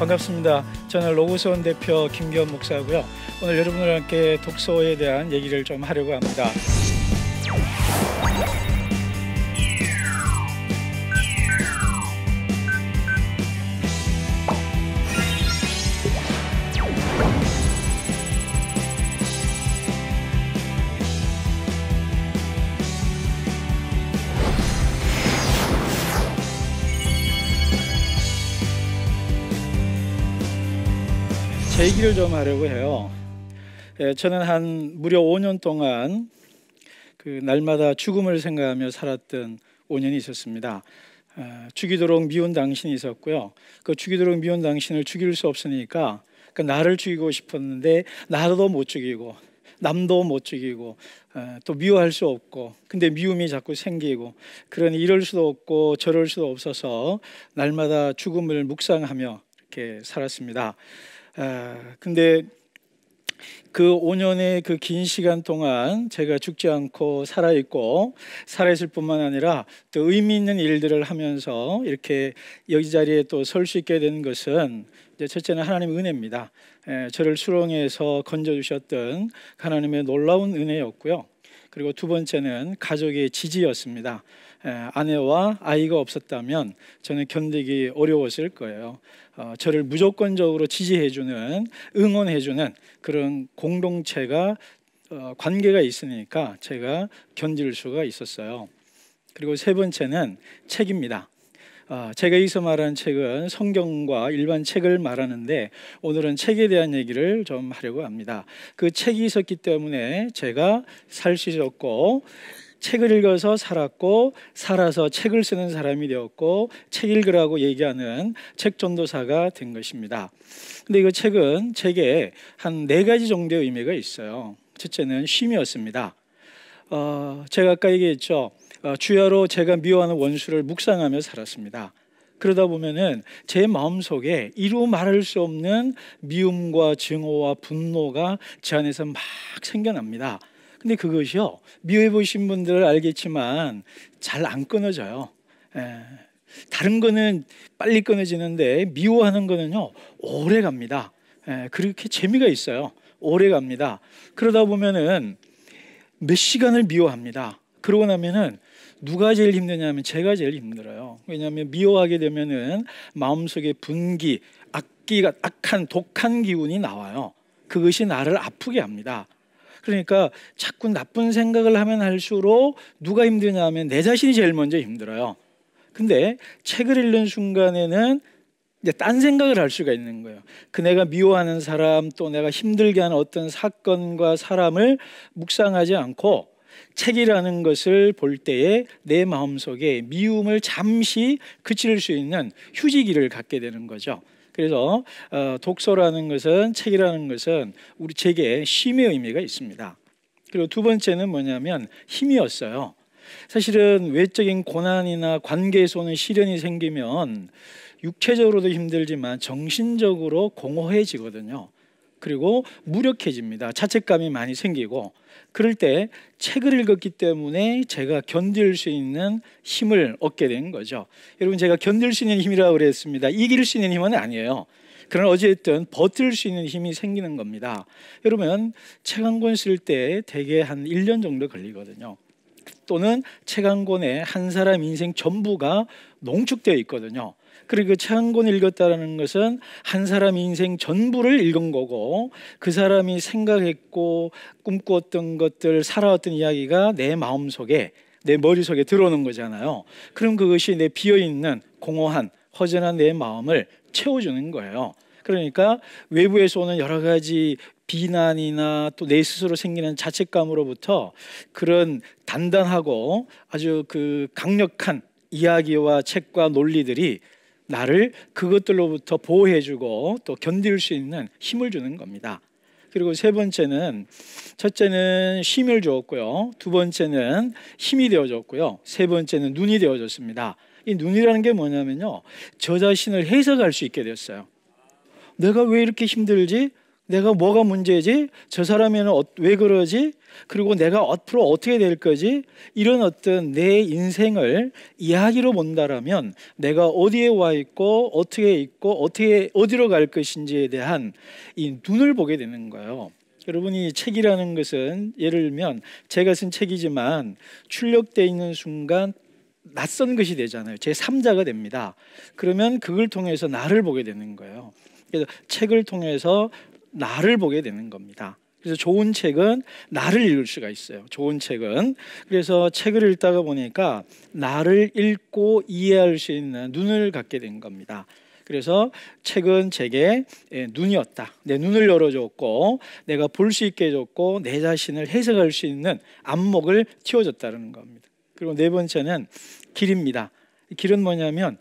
반갑습니다. 저는 로고스원 대표 김기현 목사고요. 오늘 여러분과 함께 독서에 대한 얘기를 좀 하려고 합니다. 제 얘기를 좀 하려고 해요. 저는 한 무려 5년 동안 그 날마다 죽음을 생각하며 살았던 5년이 있었습니다. 죽이도록 미운 당신이 있었고요. 그 죽이도록 미운 당신을 죽일 수 없으니까 나를 죽이고 싶었는데 나도 못 죽이고 남도 못 죽이고 또 미워할 수 없고 근데 미움이 자꾸 생기고 그러니 이럴 수도 없고 저럴 수도 없어서 날마다 죽음을 묵상하며 이렇게 살았습니다. 근데 그 5년의 그 긴 시간 동안 제가 죽지 않고 살아있고 살아있을 뿐만 아니라 또 의미 있는 일들을 하면서 이렇게 여기 자리에 또 설 수 있게 된 것은 이제 첫째는 하나님의 은혜입니다. 저를 수렁에서 건져주셨던 하나님의 놀라운 은혜였고요. 그리고 두 번째는 가족의 지지였습니다. 아내와 아이가 없었다면 저는 견디기 어려웠을 거예요. 저를 무조건적으로 지지해주는, 응원해주는 그런 공동체가 관계가 있으니까 제가 견딜 수가 있었어요. 그리고 세 번째는 책입니다. 제가 여기서 말하는 책은 성경과 일반 책을 말하는데 오늘은 책에 대한 얘기를 좀 하려고 합니다. 그 책이 있었기 때문에 제가 살 수 있었고 책을 읽어서 살았고 살아서 책을 쓰는 사람이 되었고 책 읽으라고 얘기하는 책 전도사가 된 것입니다. 근데 이 책은 제게 한 4가지 정도의 의미가 있어요. 첫째는 쉼이었습니다. 제가 아까 얘기했죠. 주야로 제가 미워하는 원수를 묵상하며 살았습니다. 그러다 보면은 제 마음속에 이루 말할 수 없는 미움과 증오와 분노가 제 안에서 막 생겨납니다. 근데 그것이요, 미워해 보신 분들은 알겠지만 잘 안 끊어져요. 다른 거는 빨리 끊어지는데 미워하는 거는요 오래 갑니다. 그렇게 재미가 있어요. 오래 갑니다. 그러다 보면은 몇 시간을 미워합니다. 그러고 나면은 누가 제일 힘드냐면 제가 제일 힘들어요. 왜냐하면 미워하게 되면은 마음속에 분기, 악한 독한 기운이 나와요. 그것이 나를 아프게 합니다. 그러니까 자꾸 나쁜 생각을 하면 할수록 누가 힘드냐면 내 자신이 제일 먼저 힘들어요. 근데 책을 읽는 순간에는 이제 딴 생각을 할 수가 있는 거예요. 그 내가 미워하는 사람 또 내가 힘들게 하는 어떤 사건과 사람을 묵상하지 않고 책이라는 것을 볼 때에 내 마음속에 미움을 잠시 그칠 수 있는 휴지기를 갖게 되는 거죠. 그래서 독서라는 것은, 책이라는 것은 제게 쉼의 의미가 있습니다. 그리고 두 번째는 뭐냐면 힘이었어요. 사실은 외적인 고난이나 관계에서 오는 시련이 생기면 육체적으로도 힘들지만 정신적으로 공허해지거든요. 그리고 무력해집니다. 자책감이 많이 생기고 그럴 때 책을 읽었기 때문에 제가 견딜 수 있는 힘을 얻게 된 거죠. 여러분, 제가 견딜 수 있는 힘이라고 그랬습니다. 이길 수 있는 힘은 아니에요. 그러나 어쨌든 버틸 수 있는 힘이 생기는 겁니다. 여러분, 책 한 권 쓸 때 대개 한 1년 정도 걸리거든요. 또는 책 한 권에 한 사람 인생 전부가 농축되어 있거든요. 그리고 책 한 권 읽었다는 것은 한 사람 인생 전부를 읽은 거고 그 사람이 생각했고 꿈꾸었던 것들, 살아왔던 이야기가 내 마음속에, 내 머릿속에 들어오는 거잖아요. 그럼 그것이 내 비어있는 공허한 허전한 내 마음을 채워주는 거예요. 그러니까 외부에서 오는 여러 가지 비난이나 또 내 스스로 생기는 자책감으로부터 그런 단단하고 아주 그 강력한 이야기와 책과 논리들이 나를 그것들로부터 보호해주고 또 견딜 수 있는 힘을 주는 겁니다. 그리고 세 번째는, 첫째는 쉼을 주었고요, 두 번째는 힘이 되어줬고요, 세 번째는 눈이 되어줬습니다. 이 눈이라는 게 뭐냐면요, 저 자신을 해석할 수 있게 됐어요. 내가 왜 이렇게 힘들지? 내가 뭐가 문제지? 저 사람에는 왜 그러지? 그리고 내가 앞으로 어떻게 될 거지? 이런 어떤 내 인생을 이야기로 본다라면 내가 어디에 와 있고 어떻게 어디로 갈 것인지에 대한 이 눈을 보게 되는 거예요. 여러분이 책이라는 것은 예를 들면 제가 쓴 책이지만 출력되어 있는 순간 낯선 것이 되잖아요. 제3자가 됩니다. 그러면 그걸 통해서 나를 보게 되는 거예요. 그래서 책을 통해서 나를 보게 되는 겁니다. 그래서 좋은 책은 나를 읽을 수가 있어요. 좋은 책은. 그래서 책을 읽다가 보니까 나를 읽고 이해할 수 있는 눈을 갖게 된 겁니다. 그래서 책은 제게 눈이었다. 내 눈을 열어줬고 내가 볼 수 있게 해줬고 내 자신을 해석할 수 있는 안목을 틔워줬다는 겁니다. 그리고 네 번째는 길입니다. 길은 뭐냐면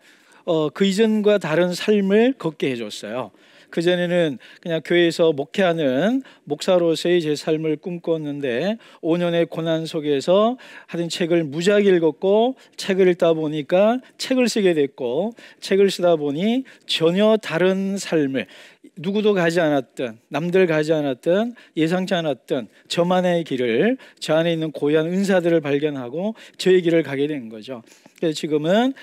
그 이전과 다른 삶을 걷게 해줬어요. 그전에는 그냥 교회에서 목회하는 목사로서의 제 삶을 꿈꿨는데 5년의 고난 속에서 하여튼 책을 무지하게 읽었고 책을 읽다 보니까 책을 쓰게 됐고 책을 쓰다 보니 전혀 다른 삶을 누구도 가지 않았던 남들 가지 않았던 예상치 않았던 저만의 길을 저 안에 있는 고유한 은사들을 발견하고 저의 길을 가게 된 거죠. 그래서 지금은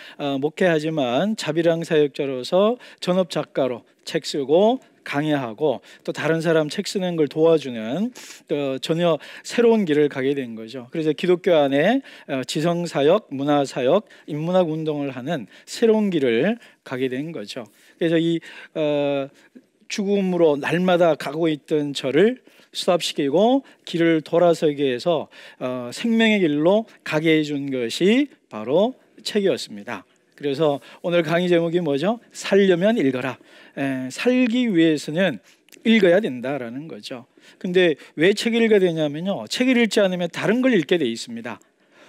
목회하지만 자비랑 사역자로서 전업 작가로 책 쓰고 강의하고 또 다른 사람 책 쓰는 걸 도와주는 또 전혀 새로운 길을 가게 된 거죠. 그래서 기독교 안에 지성사역, 문화사역, 인문학 운동을 하는 새로운 길을 가게 된 거죠. 그래서 이 죽음으로 날마다 가고 있던 저를 스톱시키고 길을 돌아서게 해서 생명의 길로 가게 해준 것이 바로 책이었습니다. 그래서 오늘 강의 제목이 뭐죠? 살려면 읽어라. 살기 위해서는 읽어야 된다라는 거죠. 근데 왜 책을 읽어야 되냐면요, 책을 읽지 않으면 다른 걸 읽게 돼 있습니다.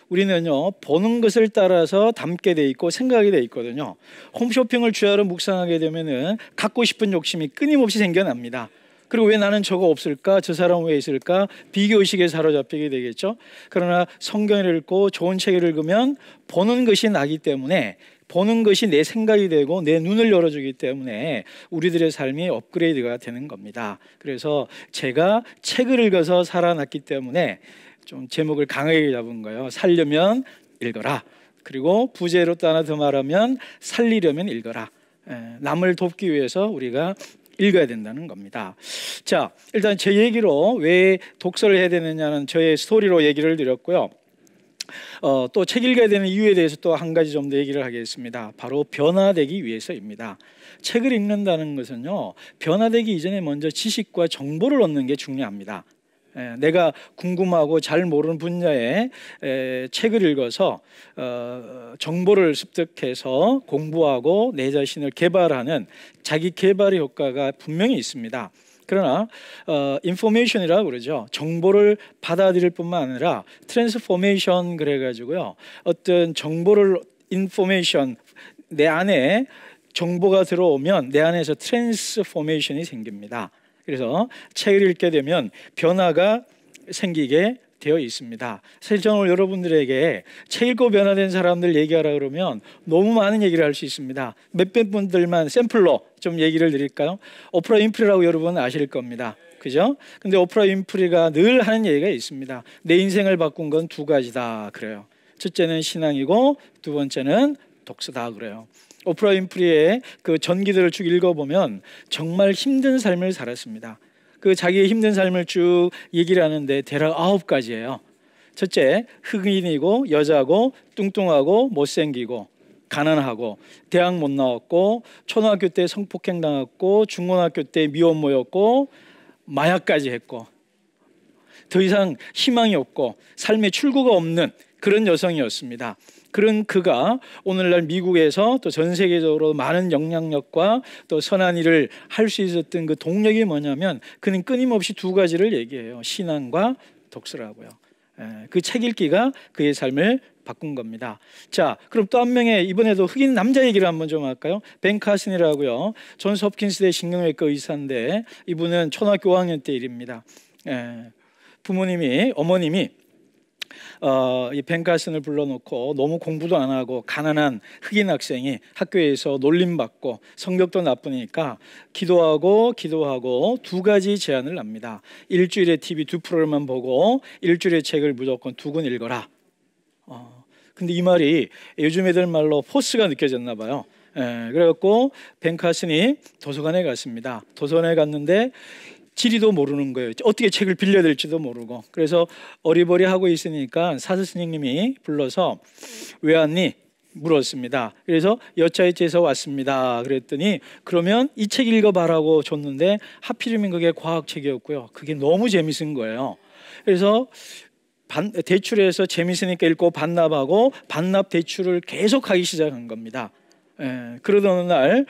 우리는요, 보는 것을 따라서 담게 돼 있고 생각하게 돼 있거든요. 홈쇼핑을 주야로 묵상하게 되면은 갖고 싶은 욕심이 끊임없이 생겨납니다. 그리고 왜 나는 저거 없을까? 저 사람은 왜 있을까? 비교의식에 사로잡히게 되겠죠. 그러나 성경을 읽고 좋은 책을 읽으면 보는 것이 나기 때문에, 보는 것이 내 생각이 되고 내 눈을 열어주기 때문에 우리들의 삶이 업그레이드가 되는 겁니다. 그래서 제가 책을 읽어서 살아났기 때문에 좀 제목을 강하게 잡은 거예요. 살려면 읽어라. 그리고 부제로 또 하나 더 말하면 살리려면 읽어라. 남을 돕기 위해서 우리가 읽어야 된다는 겁니다. 자, 일단 제 얘기로 왜 독서를 해야 되느냐는 저의 스토리로 얘기를 드렸고요. 또 책 읽어야 되는 이유에 대해서 또 한 가지 좀 더 얘기를 하겠습니다. 바로 변화되기 위해서입니다. 책을 읽는다는 것은요, 변화되기 이전에 먼저 지식과 정보를 얻는 게 중요합니다. 내가 궁금하고 잘 모르는 분야의 책을 읽어서 정보를 습득해서 공부하고 내 자신을 개발하는 자기 개발의 효과가 분명히 있습니다. 그러나 인포메이션이라고 그러죠. 정보를 받아들일 뿐만 아니라 트랜스포메이션 그래가지고요, 어떤 정보를 인포메이션, 내 안에 정보가 들어오면 내 안에서 트랜스포메이션이 생깁니다. 그래서 책을 읽게 되면 변화가 생기게 되어 있습니다. 사실 저는 오늘 여러분들에게 책 읽고 변화된 사람들 얘기하라 그러면 너무 많은 얘기를 할 수 있습니다. 몇몇 분들만 샘플로 좀 얘기를 드릴까요? 오프라 윈프리라고 여러분 아실 겁니다. 그죠? 근데 오프라 윈프리가 늘 하는 얘기가 있습니다. 내 인생을 바꾼 건 두 가지다 그래요. 첫째는 신앙이고 두 번째는 독서다 그래요. 오프라 윈프리의 그 전기들을 쭉 읽어보면 정말 힘든 삶을 살았습니다. 그 자기의 힘든 삶을 쭉 얘기를 하는데 대략 9가지예요. 첫째, 흑인이고 여자고 뚱뚱하고 못생기고 가난하고 대학 못 나왔고 초등학교 때 성폭행 당했고 중고등학교 때 미혼 모였고 마약까지 했고 더 이상 희망이 없고 삶의 출구가 없는 그런 여성이었습니다. 그런 그가 오늘날 미국에서 또 전 세계적으로 많은 영향력과 또 선한 일을 할 수 있었던 그 동력이 뭐냐면 그는 끊임없이 두 가지를 얘기해요. 신앙과 독서라고요. 그 책 읽기가 그의 삶을 바꾼 겁니다. 자, 그럼 또 한 명의 이번에도 흑인 남자 얘기를 한번 좀 할까요? 벤 카슨이라고요. 존스 홉킨스대 신경외과 의사인데 이분은 초등학교 5학년 때 일입니다. 어머님이 이 벤카슨을 불러놓고 너무 공부도 안 하고 가난한 흑인 학생이 학교에서 놀림받고 성격도 나쁘니까 기도하고 두 가지 제안을 합니다. 일주일에 TV 2프로그램만 보고 일주일에 책을 무조건 2권 읽어라. 근데 이 말이 요즘 애들 말로 포스가 느껴졌나 봐요. 그래갖고 벤카슨이 도서관에 갔습니다. 도서관에 갔는데 지리도 모르는 거예요. 어떻게 책을 빌려야 될지도 모르고. 그래서 어리버리하고 있으니까 사스 스님이 불러서 왜 왔니? 물었습니다. 그래서 여차여차해서 왔습니다. 그랬더니 그러면 이 책 읽어봐라고 줬는데 하필이면 그게 과학책이었고요. 그게 너무 재밌은 거예요. 그래서 대출해서 재밌으니까 읽고 반납하고 반납 대출을 계속하기 시작한 겁니다. 그러던 어느 날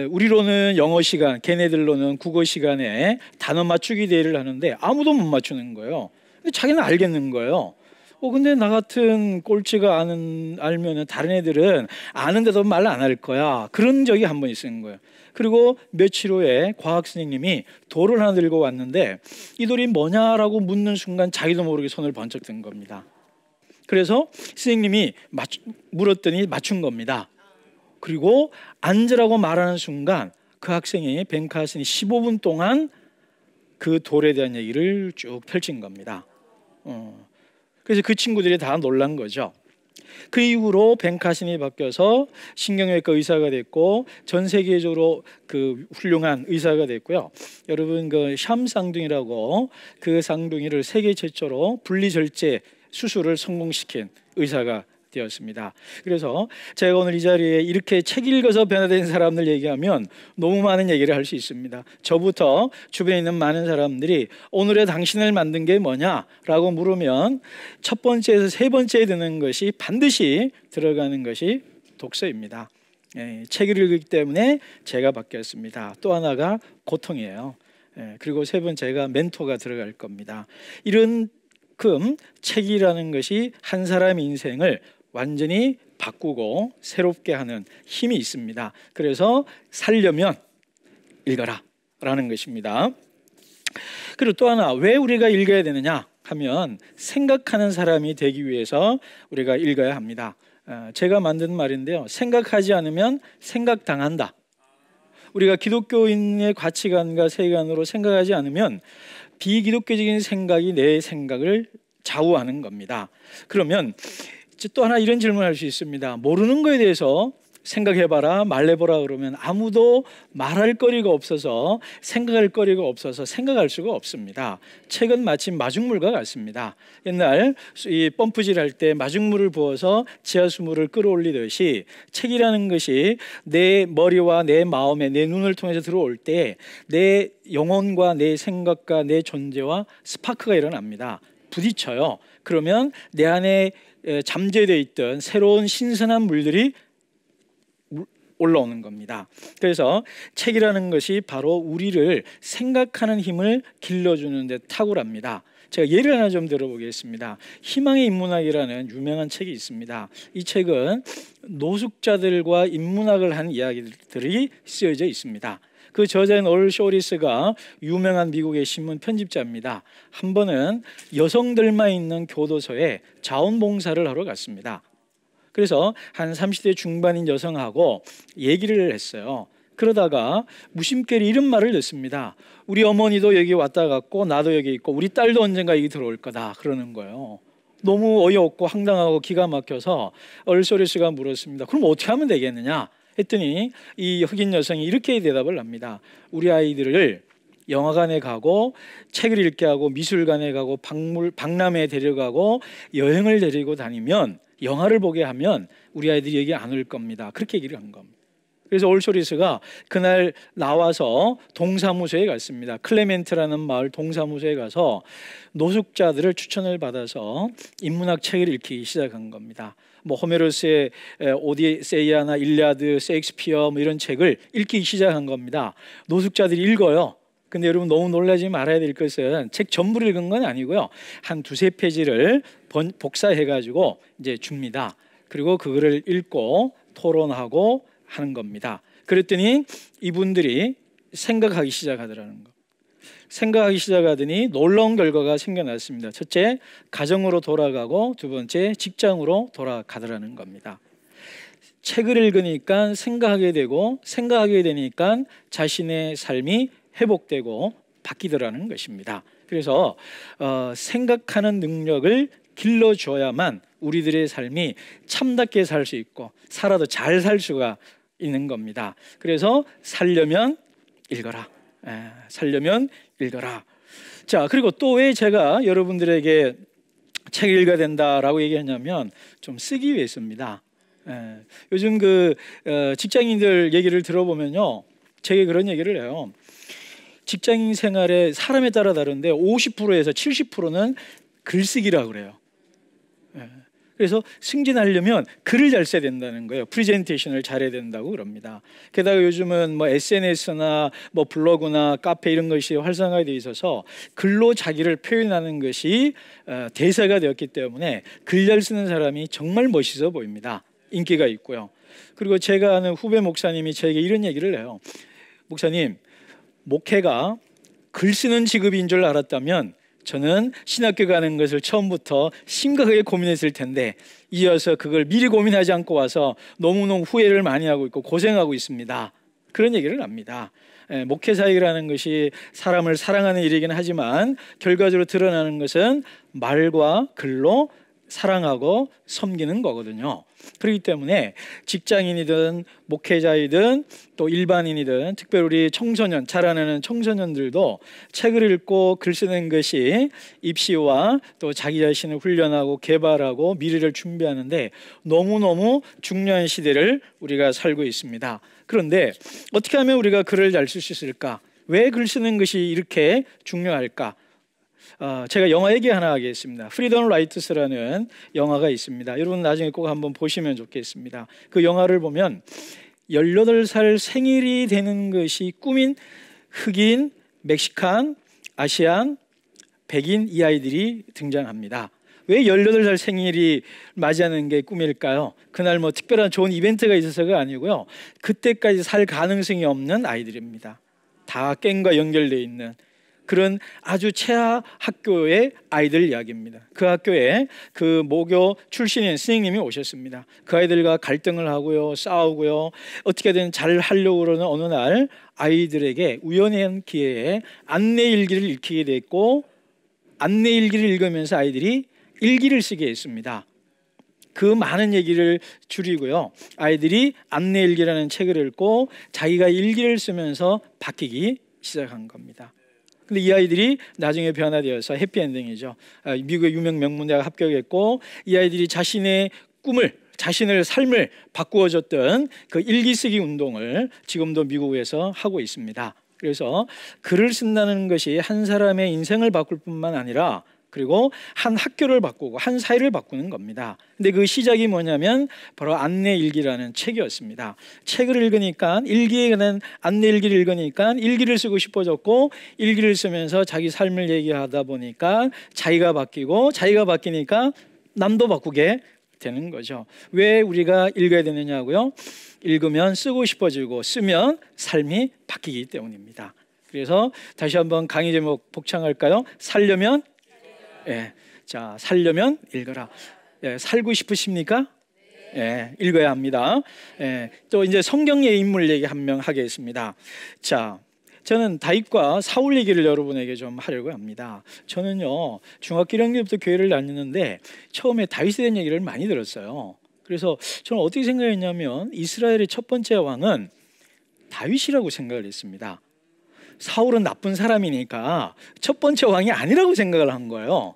우리로는 영어 시간, 걔네들로는 국어 시간에 단어 맞추기 대회를 하는데 아무도 못 맞추는 거예요. 근데 자기는 알겠는 거예요. 근데 나 같은 꼴찌가 알면은 다른 애들은 아는데도 말 안 할 거야. 그런 적이 한 번 있은 거예요. 그리고 며칠 후에 과학 선생님이 돌을 하나 들고 왔는데 이 돌이 뭐냐라고 묻는 순간 자기도 모르게 손을 번쩍 든 겁니다. 그래서 선생님이 물었더니 맞춘 겁니다. 그리고 앉으라고 말하는 순간 그 학생이 벤카슨이 15분 동안 그 돌에 대한 얘기를 쭉 펼친 겁니다. 그래서 그 친구들이 다 놀란 거죠. 그 이후로 벤카슨이 바뀌어서 신경외과 의사가 됐고 전 세계적으로 그 훌륭한 의사가 됐고요. 여러분 그 샴 쌍둥이라고 그 쌍둥이를 세계 최초로 분리절제 수술을 성공시킨 의사가 되었습니다. 그래서 제가 오늘 이 자리에 이렇게 책 읽어서 변화된 사람들 얘기하면 너무 많은 얘기를 할 수 있습니다. 저부터 주변에 있는 많은 사람들이 오늘의 당신을 만든 게 뭐냐라고 물으면 첫 번째에서 세 번째에 드는 것이 반드시 들어가는 것이 독서입니다. 책을 읽기 때문에 제가 바뀌었습니다. 또 하나가 고통이에요. 그리고 세 번째가 멘토가 들어갈 겁니다. 이런 책이라는 것이 한 사람의 인생을 완전히 바꾸고 새롭게 하는 힘이 있습니다. 그래서 살려면 읽어라 라는 것입니다. 그리고 또 하나 왜 우리가 읽어야 되느냐 하면 생각하는 사람이 되기 위해서 우리가 읽어야 합니다. 제가 만든 말인데요. 생각하지 않으면 생각당한다. 우리가 기독교인의 가치관과 세계관으로 생각하지 않으면 비기독교적인 생각이 내 생각을 좌우하는 겁니다. 그러면 또 하나 이런 질문을 할 수 있습니다. 모르는 거에 대해서 생각해봐라 말해보라 그러면 아무도 말할 거리가 없어서 생각할 거리가 없어서 생각할 수가 없습니다. 책은 마치 마중물과 같습니다. 옛날 이 펌프질 할 때 마중물을 부어서 지하수물을 끌어올리듯이 책이라는 것이 내 머리와 내 마음에 내 눈을 통해서 들어올 때 내 영혼과 내 생각과 내 존재와 스파크가 일어납니다. 부딪혀요. 그러면 내 안에 잠재되어 있던 새로운 신선한 물들이 올라오는 겁니다. 그래서 책이라는 것이 바로 우리를 생각하는 힘을 길러주는 데 탁월합니다. 제가 예를 하나 좀 들어보겠습니다. 희망의 인문학이라는 유명한 책이 있습니다. 이 책은 노숙자들과 인문학을 한 이야기들이 쓰여져 있습니다. 그 저자인 얼 쇼리스가 유명한 미국의 신문 편집자입니다. 한 번은 여성들만 있는 교도소에 자원봉사를 하러 갔습니다. 그래서 한 30대 중반인 여성하고 얘기를 했어요. 그러다가 무심결에 이런 말을 듣습니다. 우리 어머니도 여기 왔다 갔고 나도 여기 있고 우리 딸도 언젠가 여기 들어올 거다 그러는 거예요. 너무 어이없고 황당하고 기가 막혀서 얼 쇼리스가 물었습니다. 그럼 어떻게 하면 되겠느냐 했더니 이 흑인 여성이 이렇게 대답을 합니다. 우리 아이들을 영화관에 가고 책을 읽게 하고 미술관에 가고 박람회에 데려가고 여행을 데리고 다니면 영화를 보게 하면 우리 아이들이 여기 안 올 겁니다. 그렇게 얘기를 한 겁니다. 그래서 올쇼리스가 그날 나와서 동사무소에 갔습니다. 클레멘트라는 마을 동사무소에 가서 노숙자들을 추천을 받아서 인문학 책을 읽기 시작한 겁니다. 뭐 호메로스의 오디세이아나 일리아드, 셰익스피어 뭐 이런 책을 읽기 시작한 겁니다. 노숙자들이 읽어요. 근데 여러분 너무 놀라지 말아야 될 것은 책 전부를 읽은 건 아니고요. 한 두세 페이지를 복사해가지고 이제 줍니다. 그리고 그거를 읽고 토론하고 하는 겁니다. 그랬더니 이분들이 생각하기 시작하더라는 거. 생각하기 시작하더니 놀라운 결과가 생겨났습니다. 첫째, 가정으로 돌아가고 두 번째, 직장으로 돌아가더라는 겁니다. 책을 읽으니까 생각하게 되고 생각하게 되니까 자신의 삶이 회복되고 바뀌더라는 것입니다. 그래서 생각하는 능력을 길러줘야만 우리들의 삶이 참답게 살 수 있고 살아도 잘 살 수가 있는 겁니다. 그래서 살려면 읽어라. 살려면 읽어라. 자, 그리고 또 왜 제가 여러분들에게 책을 읽어야 된다라고 얘기했냐면 좀 쓰기 위해서입니다. 요즘 직장인들 얘기를 들어보면요, 제게 그런 얘기를 해요. 직장인 생활에 사람에 따라 다른데 50%에서 70%는 글쓰기라고 그래요. 그래서 승진하려면 글을 잘 써야 된다는 거예요. 프레젠테이션을 잘해야 된다고 그럽니다. 게다가 요즘은 뭐 SNS나 뭐 블로그나 카페 이런 것이 활성화되어 있어서 글로 자기를 표현하는 것이 대세가 되었기 때문에 글 잘 쓰는 사람이 정말 멋있어 보입니다. 인기가 있고요. 그리고 제가 아는 후배 목사님이 저에게 이런 얘기를 해요. 목사님, 목회가 글 쓰는 직업인 줄 알았다면 저는 신학교 가는 것을 처음부터 심각하게 고민했을 텐데 이어서 그걸 미리 고민하지 않고 와서 너무너무 후회를 많이 하고 있고 고생하고 있습니다. 그런 얘기를 합니다. 목회 사역이라는 것이 사람을 사랑하는 일이긴 하지만 결과적으로 드러나는 것은 말과 글로 사랑하고 섬기는 거거든요. 그렇기 때문에 직장인이든 목회자이든 또 일반인이든 특별히 우리 청소년, 자라나는 청소년들도 책을 읽고 글 쓰는 것이 입시와 또 자기 자신을 훈련하고 개발하고 미래를 준비하는데 너무너무 중요한 시대를 우리가 살고 있습니다. 그런데 어떻게 하면 우리가 글을 잘 쓸 수 있을까? 왜 글 쓰는 것이 이렇게 중요할까? 제가 영화 얘기 하나 하겠습니다. 프리덤 라이트스라는 영화가 있습니다. 여러분 나중에 꼭 한번 보시면 좋겠습니다. 그 영화를 보면 18살 생일이 되는 것이 꿈인 흑인, 멕시칸, 아시안, 백인 이 아이들이 등장합니다. 왜 18살 생일이 맞이하는 게 꿈일까요? 그날 뭐 특별한 좋은 이벤트가 있어서가 아니고요. 그때까지 살 가능성이 없는 아이들입니다. 다 갱과 연결되어 있는 그런 아주 최하 학교의 아이들 이야기입니다. 그 학교에 그 모교 출신인 선생님이 오셨습니다. 그 아이들과 갈등을 하고요, 싸우고요, 어떻게든 잘 하려고 그러는 어느 날 아이들에게 우연한 기회에 안내일기를 읽히게 됐고 안내일기를 읽으면서 아이들이 일기를 쓰게 했습니다. 그 많은 얘기를 줄이고요, 아이들이 안내일기라는 책을 읽고 자기가 일기를 쓰면서 바뀌기 시작한 겁니다. 근데 이 아이들이 나중에 변화되어서 해피엔딩이죠. 미국의 유명 명문대학 합격했고 이 아이들이 자신의 꿈을, 자신의 삶을 바꾸어줬던 그 일기 쓰기 운동을 지금도 미국에서 하고 있습니다. 그래서 글을 쓴다는 것이 한 사람의 인생을 바꿀 뿐만 아니라 그리고 한 학교를 바꾸고 한 사회를 바꾸는 겁니다. 근데 그 시작이 뭐냐면 바로 안내일기라는 책이었습니다. 책을 읽으니까 일기에 관한 안내일기를 읽으니까 일기를 쓰고 싶어졌고 일기를 쓰면서 자기 삶을 얘기하다 보니까 자기가 바뀌고 자기가 바뀌니까 남도 바꾸게 되는 거죠. 왜 우리가 읽어야 되느냐고요? 읽으면 쓰고 싶어지고 쓰면 삶이 바뀌기 때문입니다. 그래서 다시 한번 강의 제목 복창할까요? 살려면 자, 살려면 읽어라. 살고 싶으십니까? 읽어야 합니다. 또 이제 성경의 인물 얘기 한 명 하겠습니다. 자, 저는 다윗과 사울 얘기를 여러분에게 좀 하려고 합니다. 저는요, 중학교 1학년 때부터 교회를 다녔는데 처음에 다윗에 대한 얘기를 많이 들었어요. 그래서 저는 어떻게 생각했냐면 이스라엘의 첫 번째 왕은 다윗이라고 생각을 했습니다. 사울은 나쁜 사람이니까 첫 번째 왕이 아니라고 생각을 한 거예요.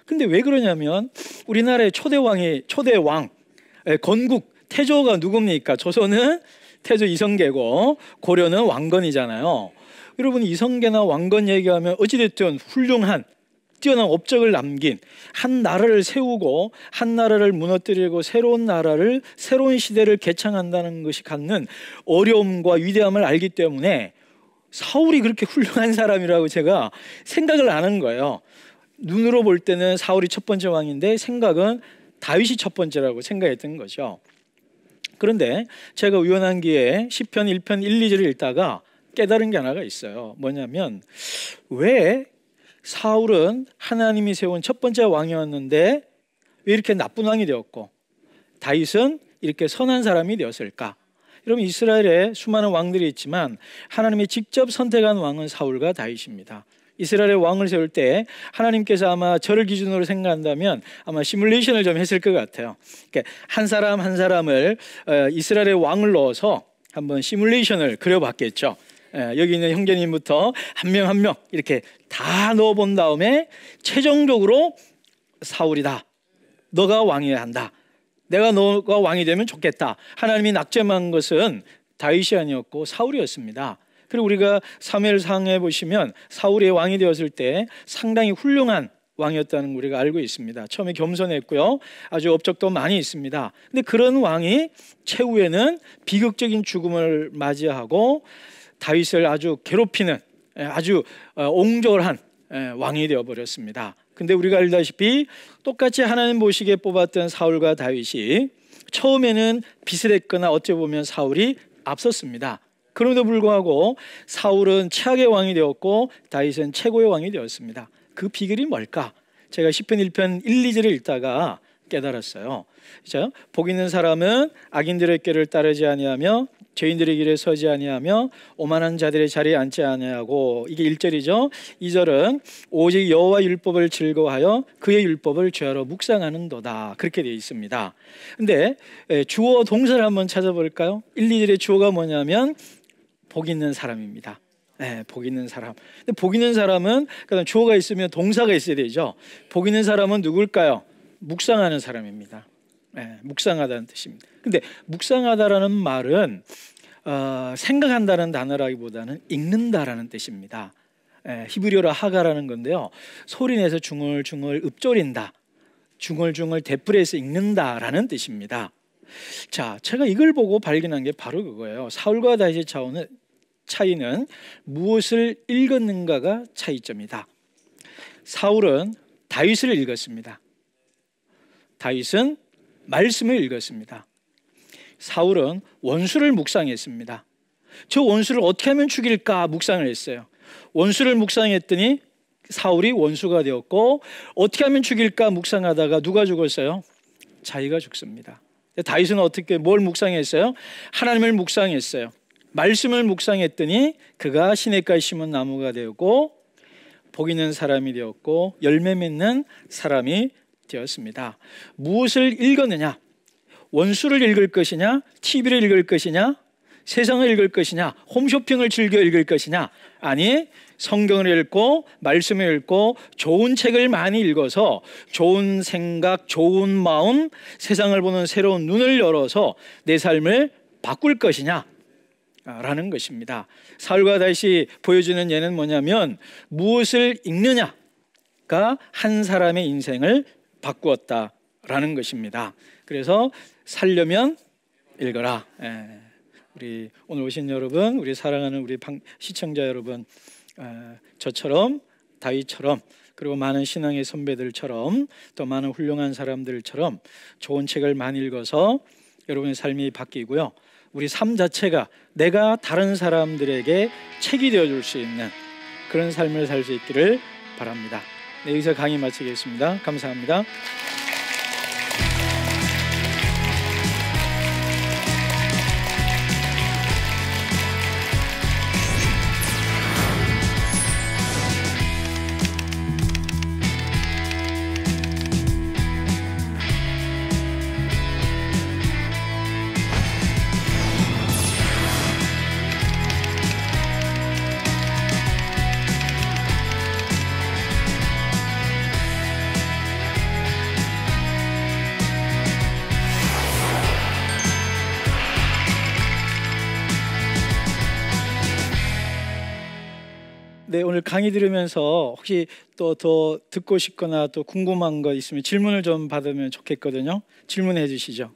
근데 왜 그러냐면 우리나라의 초대 왕 건국 태조가 누굽니까? 조선은 태조 이성계고 고려는 왕건이잖아요. 여러분 이성계나 왕건 얘기하면 어찌됐든 훌륭한 뛰어난 업적을 남긴 한 나라를 세우고 한 나라를 무너뜨리고 새로운 나라를 새로운 시대를 개창한다는 것이 갖는 어려움과 위대함을 알기 때문에 사울이 그렇게 훌륭한 사람이라고 제가 생각을 안 한 거예요. 눈으로 볼 때는 사울이 첫 번째 왕인데 생각은 다윗이 첫 번째라고 생각했던 거죠. 그런데 제가 우연한 기회에 시편 1편 1, 2절을 읽다가 깨달은 게 하나가 있어요. 뭐냐면 왜 사울은 하나님이 세운 첫 번째 왕이었는데 왜 이렇게 나쁜 왕이 되었고 다윗은 이렇게 선한 사람이 되었을까? 여러분, 이스라엘에 수많은 왕들이 있지만 하나님이 직접 선택한 왕은 사울과 다윗입니다. 이스라엘의 왕을 세울 때 하나님께서 아마 저를 기준으로 생각한다면 아마 시뮬레이션을 좀 했을 것 같아요. 한 사람 한 사람을 이스라엘의 왕을 넣어서 한번 시뮬레이션을 그려봤겠죠. 여기 있는 형제님부터 한 명 한 명 이렇게 다 넣어본 다음에 최종적으로 사울이다, 너가 왕이어야 한다, 내가 너가 왕이 되면 좋겠다, 하나님이 낙점한 것은 다윗이 아니었고 사울이었습니다. 그리고 우리가 사무엘상에 보시면 사울이 왕이 되었을 때 상당히 훌륭한 왕이었다는 걸 우리가 알고 있습니다. 처음에 겸손했고요, 아주 업적도 많이 있습니다. 근데 그런 왕이 최후에는 비극적인 죽음을 맞이하고 다윗을 아주 괴롭히는 아주 옹졸한 왕이 되어버렸습니다. 근데 우리가 알다시피 똑같이 하나님 보시기에 뽑았던 사울과 다윗이 처음에는 비슷했거나 어찌 보면 사울이 앞섰습니다. 그럼에도 불구하고 사울은 최악의 왕이 되었고 다윗은 최고의 왕이 되었습니다. 그 비결이 뭘까? 제가 시편 1편 1, 2절을 읽다가 깨달았어요. 그렇죠? 복 있는 사람은 악인들의 길을 따르지 아니하며 죄인들의 길에 서지 아니하며 오만한 자들의 자리에 앉지 아니하고, 이게 1절이죠. 2절은 오직 여호와 율법을 즐거워하여 그의 율법을 죄하러 묵상하는도다, 그렇게 되어 있습니다. 근데 주어 동사를 한번 찾아볼까요? 1, 2절의 주어가 뭐냐면 복 있는 사람입니다. 복 있는 사람. 근데 복 있는 사람은 그다음 주어가 있으면 동사가 있어야 되죠. 복 있는 사람은 누굴까요? 묵상하는 사람입니다. 묵상하다는 뜻입니다. 근데 묵상하다라는 말은 생각한다는 단어라기보다는 읽는다라는 뜻입니다. 히브리어로 하가라는 건데요, 소리내서 중얼중얼 읊조린다, 중얼중얼 되풀이해서 읽는다라는 뜻입니다. 자, 제가 이걸 보고 발견한 게 바로 그거예요. 사울과 다윗의 차이는 무엇을 읽었는가가 차이점이다. 사울은 다윗을 읽었습니다. 다윗은 말씀을 읽었습니다. 사울은 원수를 묵상했습니다. 저 원수를 어떻게 하면 죽일까 묵상을 했어요. 원수를 묵상했더니 사울이 원수가 되었고, 어떻게 하면 죽일까 묵상하다가 누가 죽었어요? 자기가 죽습니다. 다윗은 어떻게 뭘 묵상했어요? 하나님을 묵상했어요. 말씀을 묵상했더니 그가 시냇가에 심은 나무가 되었고 복 있는 사람이 되었고 열매 맺는 사람이 되었습니다. 무엇을 읽었느냐? 원수를 읽을 것이냐? TV를 읽을 것이냐? 세상을 읽을 것이냐? 홈쇼핑을 즐겨 읽을 것이냐? 아니, 성경을 읽고 말씀을 읽고 좋은 책을 많이 읽어서 좋은 생각, 좋은 마음, 세상을 보는 새로운 눈을 열어서 내 삶을 바꿀 것이냐? 라는 것입니다. 사울과 다윗이 보여주는 예는 뭐냐면 무엇을 읽느냐가 한 사람의 인생을 바꾸었다라는 것입니다. 그래서 살려면 읽어라. 우리 오늘 오신 여러분, 우리 사랑하는 우리 시청자 여러분, 저처럼 다윗처럼 그리고 많은 신앙의 선배들처럼 또 많은 훌륭한 사람들처럼 좋은 책을 많이 읽어서 여러분의 삶이 바뀌고요, 우리 삶 자체가 내가 다른 사람들에게 책이 되어줄 수 있는 그런 삶을 살 수 있기를 바랍니다. 네, 여기서 강의 마치겠습니다. 감사합니다. 네, 오늘 강의 들으면서 혹시 또 더 듣고 싶거나 또 궁금한 거 있으면 질문을 좀 받으면 좋겠거든요. 질문해 주시죠.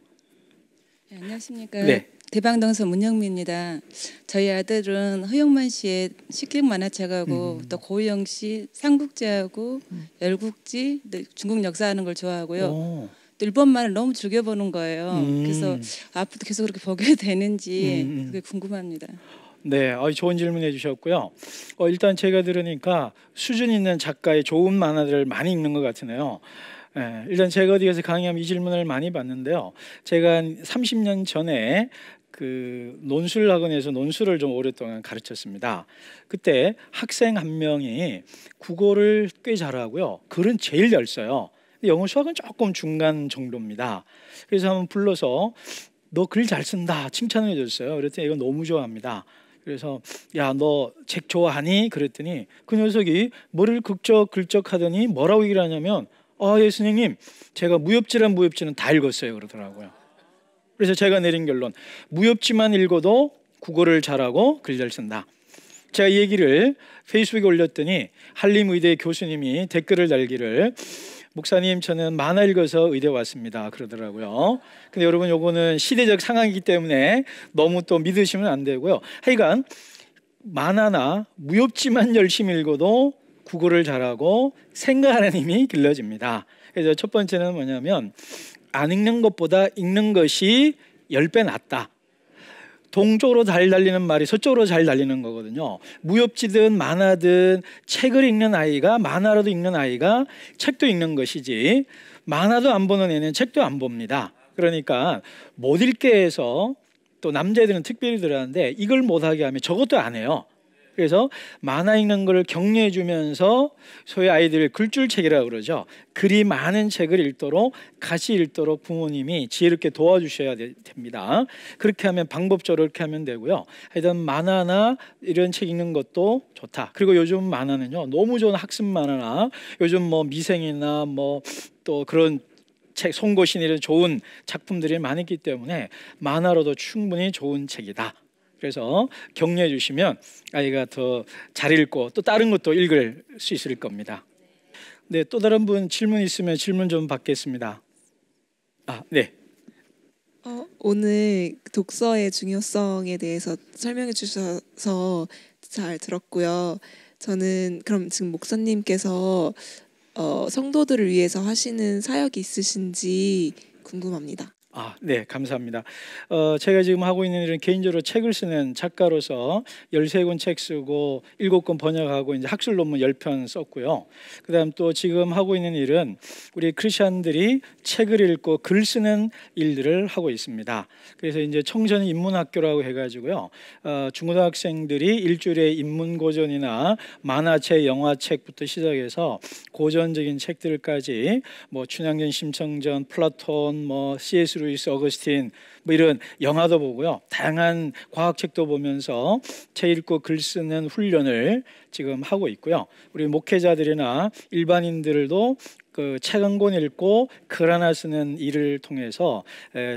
네, 안녕하십니까. 네. 대방동서 문영미입니다. 저희 아들은 허영만 씨의 식객 만화책하고 또 고영 씨 삼국지하고 열국지, 중국 역사하는 걸 좋아하고요. 오. 또 일본말을 너무 즐겨보는 거예요. 그래서 앞으로도 계속 그렇게 보게 되는지 그게 궁금합니다. 네, 좋은 질문해 주셨고요. 일단 제가 들으니까 수준 있는 작가의 좋은 만화들을 많이 읽는 것 같으네요. 일단 제가 어디 가서 강의하면 이 질문을 많이 받는데요. 제가 한 30년 전에 그 논술 학원에서 논술을 좀 오랫동안 가르쳤습니다. 그때 학생 한 명이 국어를 꽤 잘하고요. 글은 제일 잘 써요. 영어 수학은 조금 중간 정도입니다. 그래서 한번 불러서 너 글 잘 쓴다 칭찬을 해줬어요. 그랬더니 이거 너무 좋아합니다. 그래서 야, 너 책 좋아하니? 그랬더니 그 녀석이 머리를 긁적 하더니 뭐라고 얘기를 하냐면 예 선생님, 제가 무협지란 무협지는 다 읽었어요 그러더라고요. 그래서 제가 내린 결론, 무협지만 읽어도 국어를 잘하고 글 잘 쓴다. 제가 이 얘기를 페이스북에 올렸더니 한림의대 교수님이 댓글을 달기를 목사님, 저는 만화 읽어서 의대 왔습니다 그러더라고요. 근데 여러분, 요거는 시대적 상황이기 때문에 너무 또 믿으시면 안 되고요. 하여간 만화나 무협지만 열심히 읽어도 국어를 잘하고 생각하는 힘이 길러집니다. 그래서 첫 번째는 뭐냐면 안 읽는 것보다 읽는 것이 10배 낫다. 동쪽으로 잘 달리는 말이 서쪽으로 잘 달리는 거거든요. 무협지든 만화든 책을 읽는 아이가 만화라도 읽는 아이가 책도 읽는 것이지, 만화도 안 보는 애는 책도 안 봅니다. 그러니까 못 읽게 해서, 또 남자애들은 특별히 들어가는데 이걸 못하게 하면 저것도 안 해요. 그래서 만화 읽는 걸 격려해 주면서 소위 아이들을 글줄책이라고 그러죠. 글이 많은 책을 읽도록, 같이 읽도록 부모님이 지혜롭게 도와주셔야 됩니다. 그렇게 하면, 방법적으로 그렇게 하면 되고요. 하여튼 만화나 이런 책 읽는 것도 좋다. 그리고 요즘 만화는요, 너무 좋은 학습 만화나 요즘 뭐 미생이나 뭐 또 그런 책, 송고신 이런 좋은 작품들이 많이 있기 때문에 만화로도 충분히 좋은 책이다. 그래서 격려해 주시면 아이가 더 잘 읽고 또 다른 것도 읽을 수 있을 겁니다. 네, 또 다른 분 질문 있으면 질문 좀 받겠습니다. 네. 오늘 독서의 중요성에 대해서 설명해 주셔서 잘 들었고요. 저는 그럼 지금 목사님께서 성도들을 위해서 하시는 사역이 있으신지 궁금합니다. 네, 감사합니다. 제가 지금 하고 있는 일은 개인적으로 책을 쓰는 작가로서 13권 책 쓰고 7권 번역하고 이제 학술 논문 10편 썼고요. 그다음 또 지금 하고 있는 일은 우리 크리스천들이 책을 읽고 글 쓰는 일들을 하고 있습니다. 그래서 이제 청소년 인문학교라고 해가지고요. 중고등학생들이 일주일에 인문고전이나 만화책, 영화책부터 시작해서 고전적인 책들까지 뭐 춘향전, 심청전, 플라톤, 뭐 C.S. 루이스, 어거스틴 뭐 이런 영화도 보고요. 다양한 과학책도 보면서 책 읽고 글 쓰는 훈련을 지금 하고 있고요. 우리 목회자들이나 일반인들도 그 책 한 권 읽고 글 하나 쓰는 일을 통해서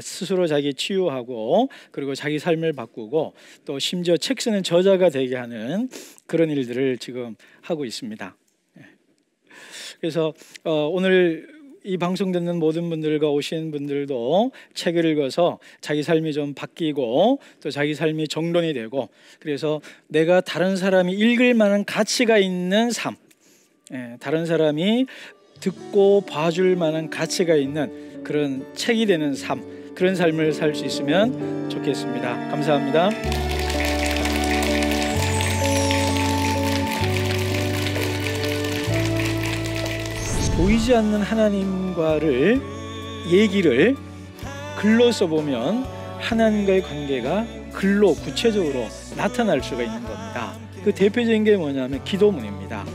스스로 자기 치유하고, 그리고 자기 삶을 바꾸고, 또 심지어 책 쓰는 저자가 되게 하는 그런 일들을 지금 하고 있습니다. 그래서 오늘 이 방송 듣는 모든 분들과 오신 분들도 책을 읽어서 자기 삶이 좀 바뀌고 또 자기 삶이 정돈이 되고, 그래서 내가 다른 사람이 읽을 만한 가치가 있는 삶, 다른 사람이 듣고 봐줄 만한 가치가 있는 그런 책이 되는 삶, 그런 삶을 살 수 있으면 좋겠습니다. 감사합니다. 보이지 않는 하나님과를 얘기를 글로 써보면 하나님과의 관계가 글로 구체적으로 나타날 수가 있는 겁니다. 그 대표적인 게 뭐냐면 기도문입니다.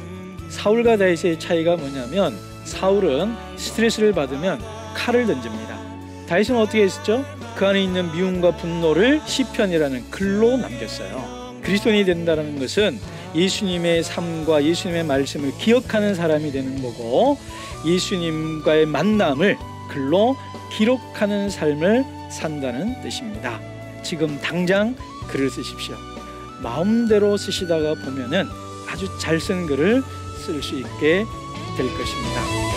사울과 다윗의 차이가 뭐냐면, 사울은 스트레스를 받으면 칼을 던집니다. 다윗은 어떻게 했었죠? 그 안에 있는 미움과 분노를 시편이라는 글로 남겼어요. 그리스도인이 된다는 것은 예수님의 삶과 예수님의 말씀을 기억하는 사람이 되는 거고, 예수님과의 만남을 글로 기록하는 삶을 산다는 뜻입니다. 지금 당장 글을 쓰십시오. 마음대로 쓰시다가 보면은 아주 잘 쓴 글을 쓸 수 있게 될 것입니다.